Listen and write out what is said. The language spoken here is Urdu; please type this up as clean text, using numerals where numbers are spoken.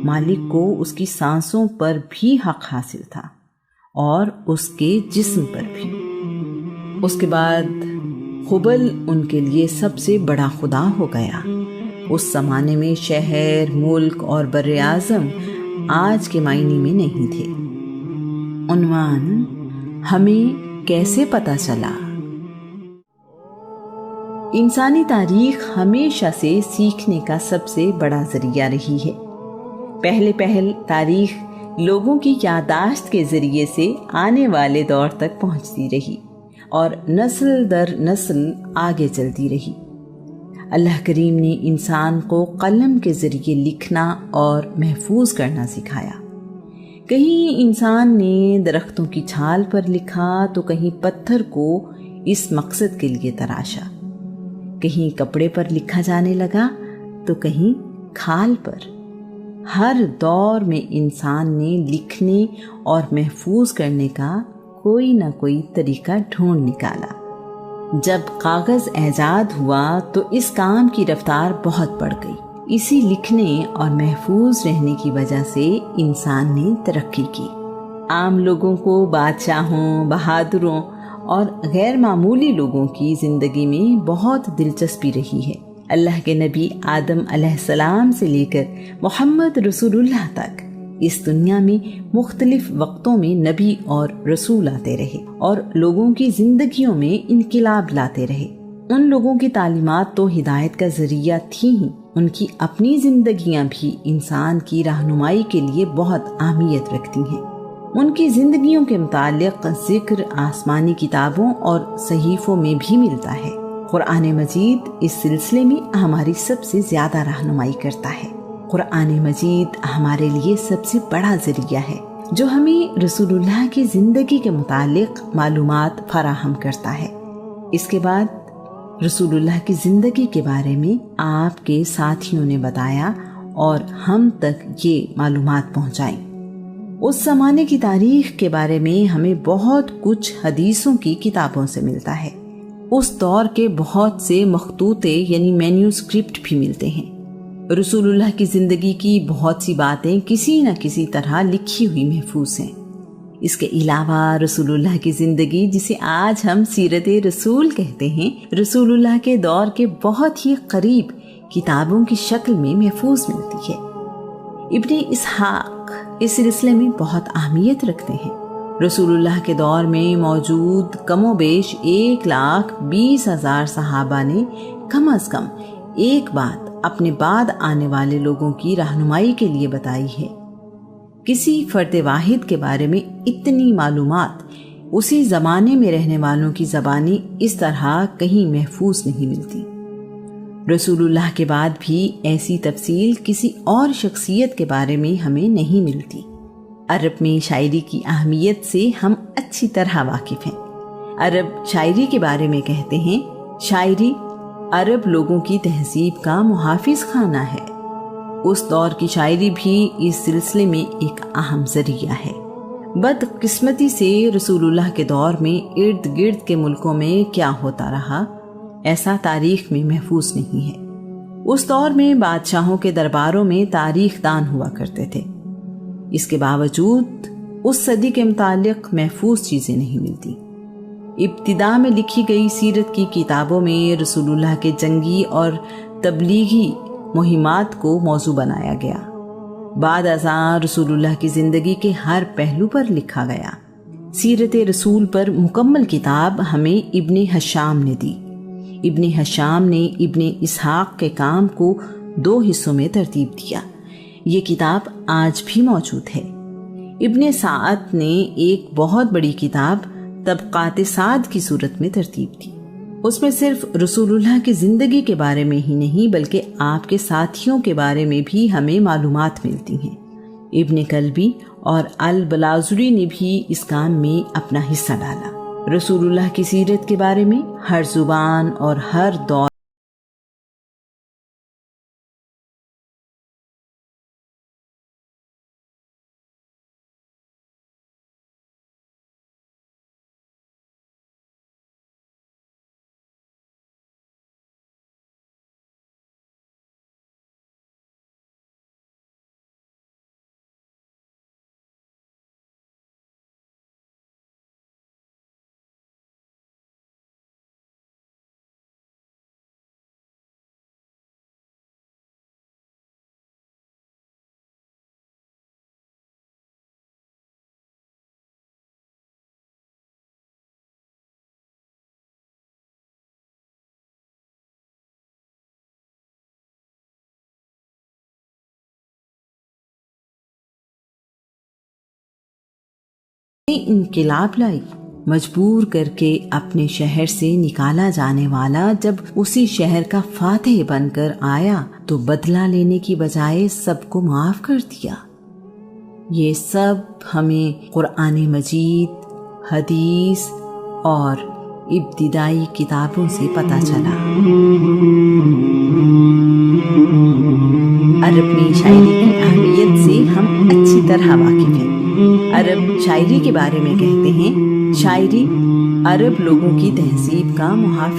مالک کو اس کی سانسوں پر بھی حق حاصل تھا اور اس کے جسم پر بھی۔ اس کے بعد ہبل ان کے لیے سب سے بڑا خدا ہو گیا۔ اس زمانے میں شہر، ملک اور بر اعظم آج کے معنی میں نہیں تھے۔ عنوان: ہمیں کیسے پتہ چلا؟ انسانی تاریخ ہمیشہ سے سیکھنے کا سب سے بڑا ذریعہ رہی ہے۔ پہلے تاریخ لوگوں کی یادداشت کے ذریعے سے آنے والے دور تک پہنچتی رہی اور نسل در نسل آگے چلتی رہی۔ اللہ کریم نے انسان کو قلم کے ذریعے لکھنا اور محفوظ کرنا سکھایا۔ کہیں انسان نے درختوں کی چھال پر لکھا تو کہیں پتھر کو اس مقصد کے لیے تراشا، کہیں کپڑے پر لکھا جانے لگا تو کہیں کھال پر۔ ہر دور میں انسان نے لکھنے اور محفوظ کرنے کا کوئی نہ کوئی طریقہ ڈھونڈ نکالا۔ جب کاغذ ایجاد ہوا تو اس کام کی رفتار بہت بڑھ گئی۔ اسی لکھنے اور محفوظ رہنے کی وجہ سے انسان نے ترقی کی۔ عام لوگوں کو بادشاہوں، بہادروں اور غیر معمولی لوگوں کی زندگی میں بہت دلچسپی رہی ہے۔ اللہ کے نبی آدم علیہ السلام سے لے کر محمد رسول اللہ تک اس دنیا میں مختلف وقتوں میں نبی اور رسول آتے رہے اور لوگوں کی زندگیوں میں انقلاب لاتے رہے۔ ان لوگوں کی تعلیمات تو ہدایت کا ذریعہ تھیں ہی، ان کی اپنی زندگیاں بھی انسان کی رہنمائی کے لیے بہت اہمیت رکھتی ہیں۔ ان کی زندگیوں کے متعلق ذکر آسمانی کتابوں اور صحیفوں میں بھی ملتا ہے۔ قرآن مجید اس سلسلے میں ہماری سب سے زیادہ رہنمائی کرتا ہے۔ قرآن مجید ہمارے لیے سب سے بڑا ذریعہ ہے جو ہمیں رسول اللہ کی زندگی کے متعلق معلومات فراہم کرتا ہے۔ اس کے بعد رسول اللہ کی زندگی کے بارے میں آپ کے ساتھیوں نے بتایا اور ہم تک یہ معلومات پہنچائیں۔ اس زمانے کی تاریخ کے بارے میں ہمیں بہت کچھ حدیثوں کی کتابوں سے ملتا ہے۔ اس دور کے بہت سے مخطوطے یعنی مینیوسکرپٹ بھی ملتے ہیں۔ رسول اللہ کی زندگی کی بہت سی باتیں کسی نہ کسی طرح لکھی ہوئی محفوظ ہیں۔ اس کے علاوہ رسول اللہ کی زندگی، جسے آج ہم سیرت رسول کہتے ہیں، رسول اللہ کے دور کے بہت ہی قریب کتابوں کی شکل میں محفوظ ملتی ہے۔ ابن اسحاق اس سلسلے میں بہت اہمیت رکھتے ہیں۔ رسول اللہ کے دور میں موجود کم و بیش 1,20,000 صحابہ نے کم از کم ایک بات اپنے بعد آنے والے لوگوں کی رہنمائی کے لیے بتائی ہے۔ کسی فرد واحد کے بارے میں اتنی معلومات اسی زمانے میں رہنے والوں کی زبانی اس طرح کہیں محفوظ نہیں ملتی۔ رسول اللہ کے بعد بھی ایسی تفصیل کسی اور شخصیت کے بارے میں ہمیں نہیں ملتی۔ عرب میں شاعری کی اہمیت سے ہم اچھی طرح واقف ہیں۔ عرب شاعری کے بارے میں کہتے ہیں، شاعری عرب لوگوں کی تہذیب کا محافظ خانہ ہے۔ اس دور کی شاعری بھی اس سلسلے میں ایک اہم ذریعہ ہے۔ بدقسمتی سے رسول اللہ کے دور میں ارد گرد کے ملکوں میں کیا ہوتا رہا، ایسا تاریخ میں محفوظ نہیں ہے۔ اس دور میں بادشاہوں کے درباروں میں تاریخ دان ہوا کرتے تھے۔ اس کے باوجود اس صدی کے متعلق محفوظ چیزیں نہیں ملتی۔ ابتدا میں لکھی گئی سیرت کی کتابوں میں رسول اللہ کے جنگی اور تبلیغی مہمات کو موضوع بنایا گیا۔ بعد ازاں رسول اللہ کی زندگی کے ہر پہلو پر لکھا گیا۔ سیرت رسول پر مکمل کتاب ہمیں ابن ہشام نے دی۔ ابن ہشام نے ابن اسحاق کے کام کو 2 حصوں میں ترتیب دیا۔ یہ کتاب آج بھی موجود ہے۔ ابن سعد نے ایک بہت بڑی کتاب طبقات سعد کی صورت میں ترتیب دی۔ اس میں صرف رسول اللہ کی زندگی کے بارے میں ہی نہیں بلکہ آپ کے ساتھیوں کے بارے میں بھی ہمیں معلومات ملتی ہیں۔ ابن کلبی اور البلاذری نے بھی اس کام میں اپنا حصہ ڈالا۔ رسول اللہ کی سیرت کے بارے میں ہر زبان اور ہر دور انقلاب لائی. مجبور کر کے اپنے شہر سے نکالا جانے والا جب اسی شہر کا فاتح بن کر آیا تو بدلہ لینے کی بجائے سب کو معاف کر دیا. یہ سب ہمیں قرآن مجید، حدیث اور ابتدائی کتابوں سے پتہ چلا. عرب میں شاعری کی اہمیت سے ہم اچھی طرح واقف ہیں. عرب شاعری کے بارے میں کہتے ہیں، شاعری عرب لوگوں کی تہذیب کا محافظ